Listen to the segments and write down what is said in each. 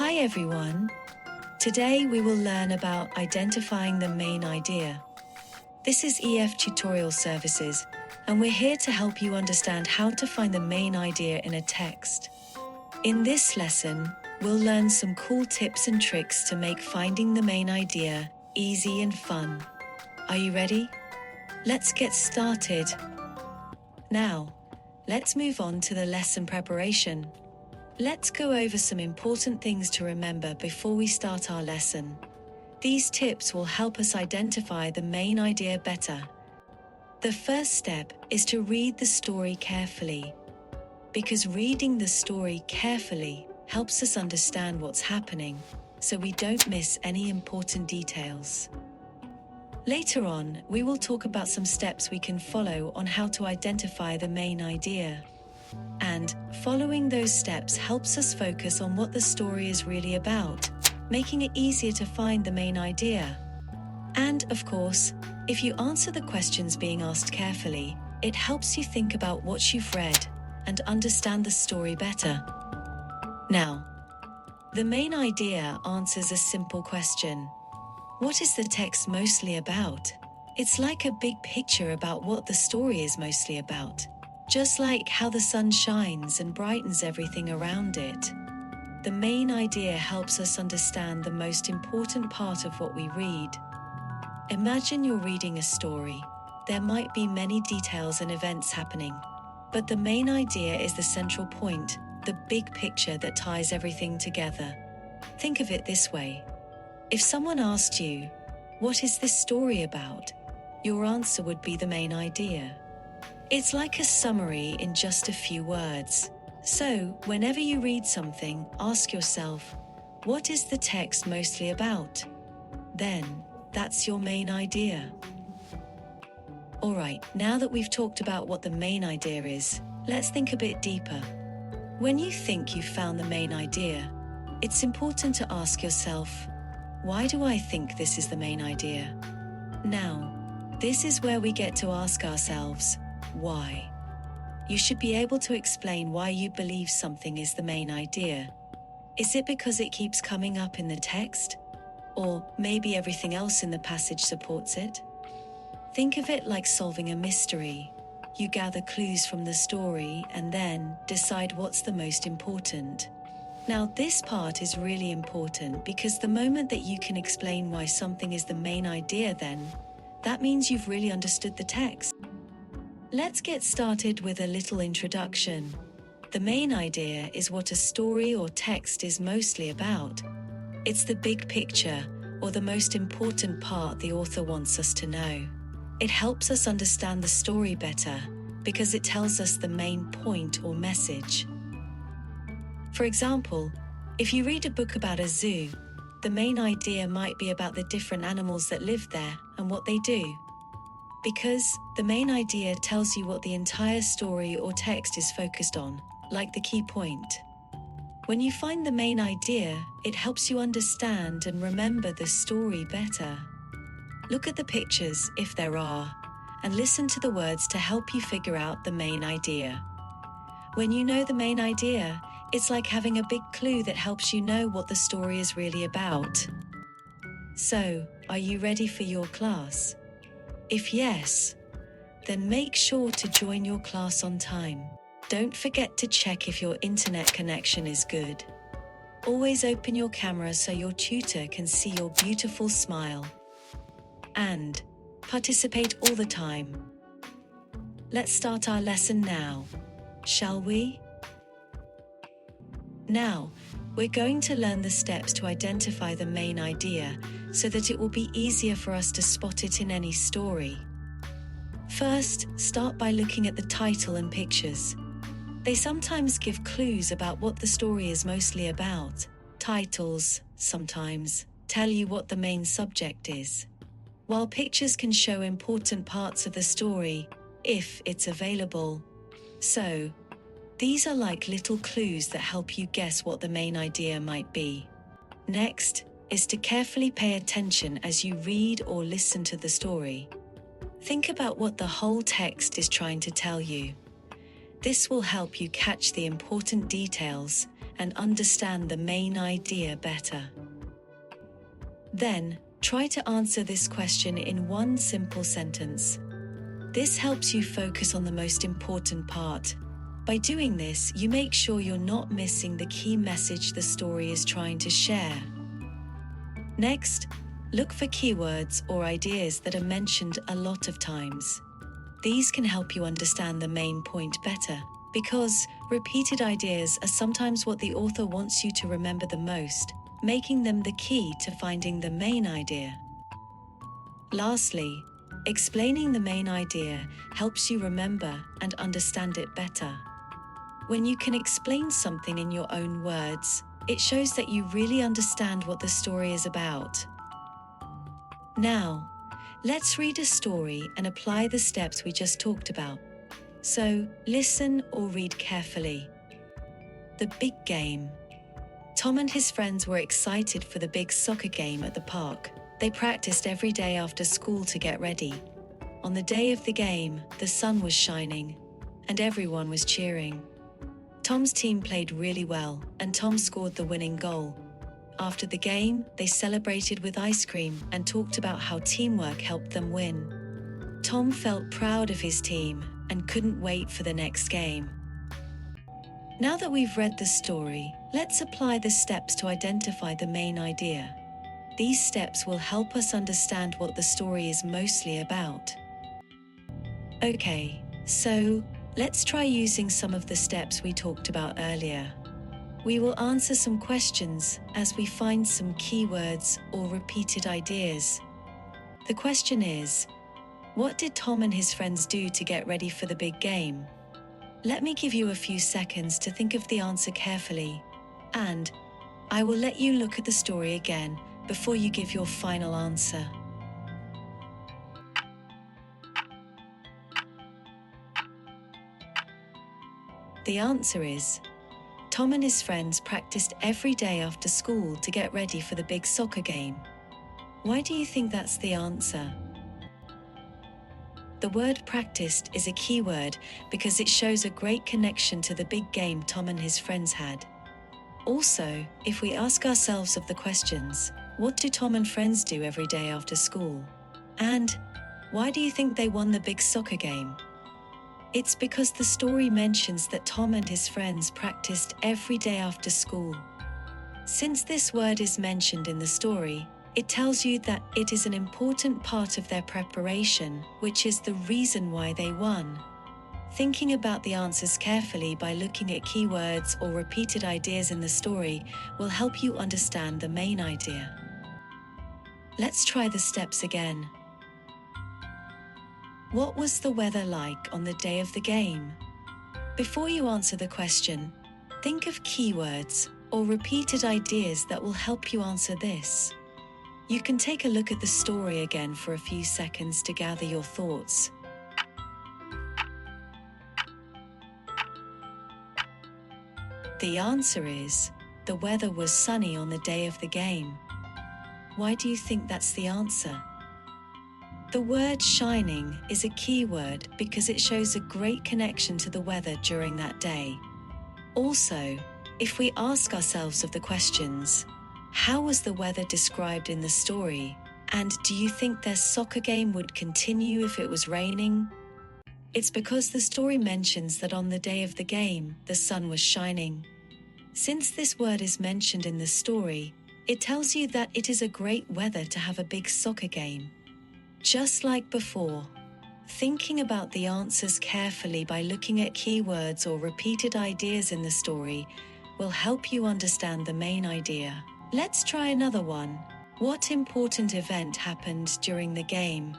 Hi everyone! Today we will learn about identifying the main idea. This is EF Tutorial Services, and we're here to help you understand how to find the main idea in a text. In this lesson, we'll learn some cool tips and tricks to make finding the main idea easy and fun. Are you ready? Let's get started. Now, let's move on to the lesson preparation. Let's go over some important things to remember before we start our lesson. These tips will help us identify the main idea better. The first step is to read the story carefully, because reading the story carefully helps us understand what's happening, so we don't miss any important details. Later on, we will talk about some steps we can follow on how to identify the main idea. And following those steps helps us focus on what the story is really about, making it easier to find the main idea. And of course, if you answer the questions being asked carefully, it helps you think about what you've read and understand the story better. Now, the main idea answers a simple question. What is the text mostly about? It's like a big picture about what the story is mostly about. Just like how the sun shines and brightens everything around it. The main idea helps us understand the most important part of what we read. Imagine you're reading a story. There might be many details and events happening, but the main idea is the central point, the big picture that ties everything together. Think of it this way. If someone asked you, "What is this story about?" your answer would be the main idea. It's like a summary in just a few words. So, whenever you read something, ask yourself, what is the text mostly about? Then, that's your main idea. Alright, now that we've talked about what the main idea is, let's think a bit deeper. When you think you've found the main idea, it's important to ask yourself, why do I think this is the main idea? Now, this is where we get to ask ourselves, why? You should be able to explain why you believe something is the main idea. Is it because it keeps coming up in the text? Or maybe everything else in the passage supports it? Think of it like solving a mystery. You gather clues from the story and then decide what's the most important. Now, this part is really important because the moment that you can explain why something is the main idea, then that means you've really understood the text. Let's get started with a little introduction. The main idea is what a story or text is mostly about. It's the big picture, or the most important part the author wants us to know. It helps us understand the story better, because it tells us the main point or message. For example, if you read a book about a zoo, the main idea might be about the different animals that live there and what they do. Because the main idea tells you what the entire story or text is focused on, like the key point. When you find the main idea, it helps you understand and remember the story better. Look at the pictures, if there are, and listen to the words to help you figure out the main idea. When you know the main idea, it's like having a big clue that helps you know what the story is really about. So, are you ready for your class? If yes, then make sure to join your class on time. Don't forget to check if your internet connection is good. Always open your camera so your tutor can see your beautiful smile. And participate all the time. Let's start our lesson now, shall we? Now, we're going to learn the steps to identify the main idea so that it will be easier for us to spot it in any story. First, start by looking at the title and pictures. They sometimes give clues about what the story is mostly about. Titles, sometimes, tell you what the main subject is, while pictures can show important parts of the story, if it's available. So, these are like little clues that help you guess what the main idea might be. Next is to carefully pay attention as you read or listen to the story. Think about what the whole text is trying to tell you. This will help you catch the important details and understand the main idea better. Then, try to answer this question in one simple sentence. This helps you focus on the most important part. By doing this, you make sure you're not missing the key message the story is trying to share. Next, look for keywords or ideas that are mentioned a lot of times. These can help you understand the main point better, because repeated ideas are sometimes what the author wants you to remember the most, making them the key to finding the main idea. Lastly, explaining the main idea helps you remember and understand it better. When you can explain something in your own words, it shows that you really understand what the story is about. Now, let's read a story and apply the steps we just talked about. So, listen or read carefully. The big game. Tom and his friends were excited for the big soccer game at the park. They practiced every day after school to get ready. On the day of the game, the sun was shining, and everyone was cheering. Tom's team played really well, and Tom scored the winning goal. After the game, they celebrated with ice cream and talked about how teamwork helped them win. Tom felt proud of his team and couldn't wait for the next game. Now that we've read the story, let's apply the steps to identify the main idea. These steps will help us understand what the story is mostly about. Okay, so let's try using some of the steps we talked about earlier. We will answer some questions as we find some keywords or repeated ideas. The question is, what did Tom and his friends do to get ready for the big game? Let me give you a few seconds to think of the answer carefully, and I will let you look at the story again before you give your final answer. The answer is, Tom and his friends practiced every day after school to get ready for the big soccer game. Why do you think that's the answer? The word practiced is a key word because it shows a great connection to the big game Tom and his friends had. Also, if we ask ourselves of the questions, what do Tom and friends do every day after school? And why do you think they won the big soccer game? It's because the story mentions that Tom and his friends practiced every day after school. Since this word is mentioned in the story, it tells you that it is an important part of their preparation, which is the reason why they won. Thinking about the answers carefully by looking at keywords or repeated ideas in the story will help you understand the main idea. Let's try the steps again. What was the weather like on the day of the game? Before you answer the question, think of keywords or repeated ideas that will help you answer this. You can take a look at the story again for a few seconds to gather your thoughts. The answer is, the weather was sunny on the day of the game. Why do you think that's the answer? The word shining is a key word because it shows a great connection to the weather during that day. Also, if we ask ourselves of the questions, how was the weather described in the story? And do you think their soccer game would continue if it was raining? It's because the story mentions that on the day of the game, the sun was shining. Since this word is mentioned in the story, it tells you that it is a great weather to have a big soccer game. Just like before, thinking about the answers carefully by looking at keywords or repeated ideas in the story will help you understand the main idea. Let's try another one. What important event happened during the game?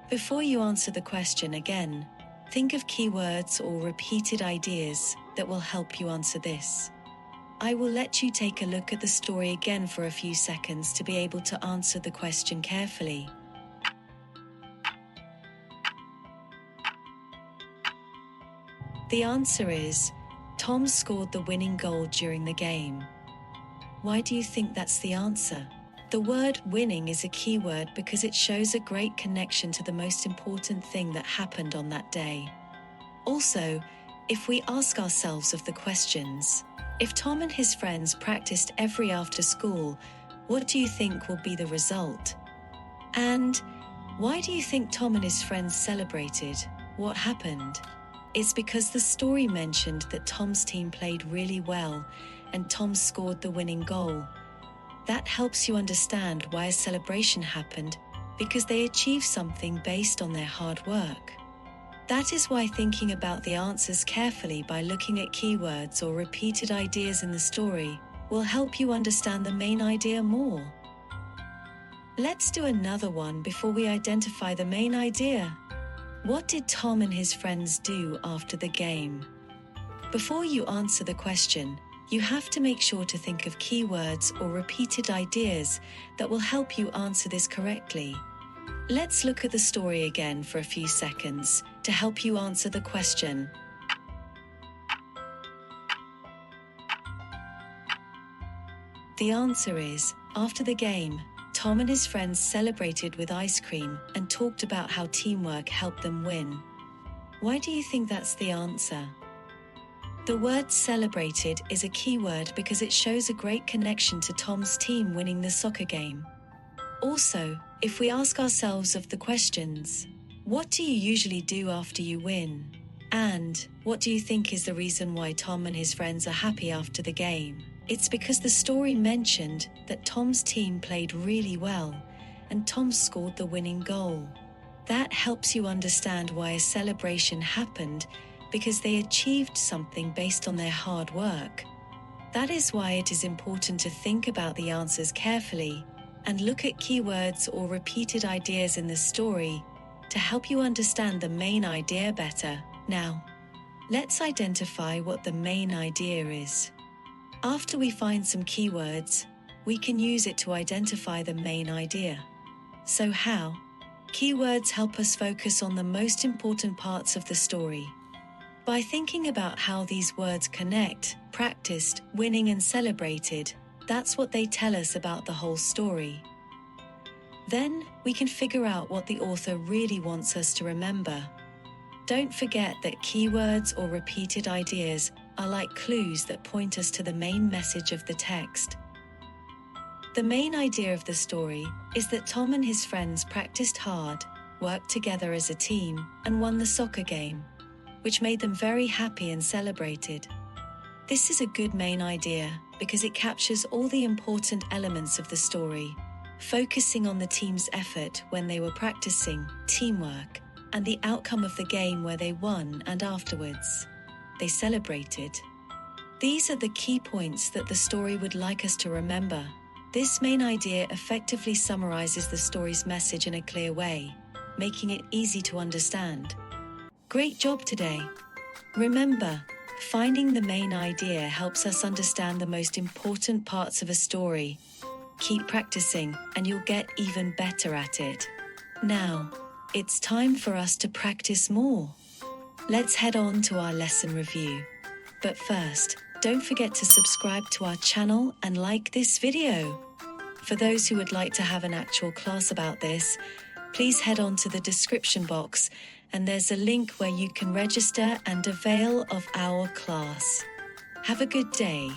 Before you answer the question again, think of keywords or repeated ideas that will help you answer this. I will let you take a look at the story again for a few seconds to be able to answer the question carefully. The answer is, Tom scored the winning goal during the game. Why do you think that's the answer? The word winning is a key word because it shows a great connection to the most important thing that happened on that day. Also, if we ask ourselves of the questions, If Tom and his friends practiced every after school, what do you think will be the result? And why do you think Tom and his friends celebrated? What happened? It's because the story mentioned that Tom's team played really well and Tom scored the winning goal. That helps you understand why a celebration happened, because they achieved something based on their hard work. That is why thinking about the answers carefully by looking at keywords or repeated ideas in the story will help you understand the main idea more. Let's do another one before we identify the main idea. What did Tom and his friends do after the game? Before you answer the question, you have to make sure to think of keywords or repeated ideas that will help you answer this correctly. Let's look at the story again for a few seconds to help you answer the question. The answer is, after the game, Tom and his friends celebrated with ice cream and talked about how teamwork helped them win. Why do you think that's the answer? The word celebrated is a key word because it shows a great connection to Tom's team winning the soccer game. Also, if we ask ourselves of the questions, what do you usually do after you win? And what do you think is the reason why Tom and his friends are happy after the game? It's because the story mentioned that Tom's team played really well and Tom scored the winning goal. That helps you understand why a celebration happened, because they achieved something based on their hard work. That is why it is important to think about the answers carefully and look at keywords or repeated ideas in the story to help you understand the main idea better. Now, let's identify what the main idea is. After we find some keywords, we can use it to identify the main idea. So how? Keywords help us focus on the most important parts of the story. By thinking about how these words connect, practiced, winning and celebrated, that's what they tell us about the whole story. Then, we can figure out what the author really wants us to remember. Don't forget that keywords or repeated ideas are like clues that point us to the main message of the text. The main idea of the story is that Tom and his friends practiced hard, worked together as a team, and won the soccer game, which made them very happy and celebrated. This is a good main idea because it captures all the important elements of the story, focusing on the team's effort when they were practicing, teamwork, and the outcome of the game where they won and afterwards they celebrated. These are the key points that the story would like us to remember. This main idea effectively summarizes the story's message in a clear way, making it easy to understand. Great job today! Remember, finding the main idea helps us understand the most important parts of a story. Keep practicing and you'll get even better at it. Now, it's time for us to practice more. Let's head on to our lesson review. But first, don't forget to subscribe to our channel and like this video. For those who would like to have an actual class about this, please head on to the description box and there's a link where you can register and avail of our class. Have a good day.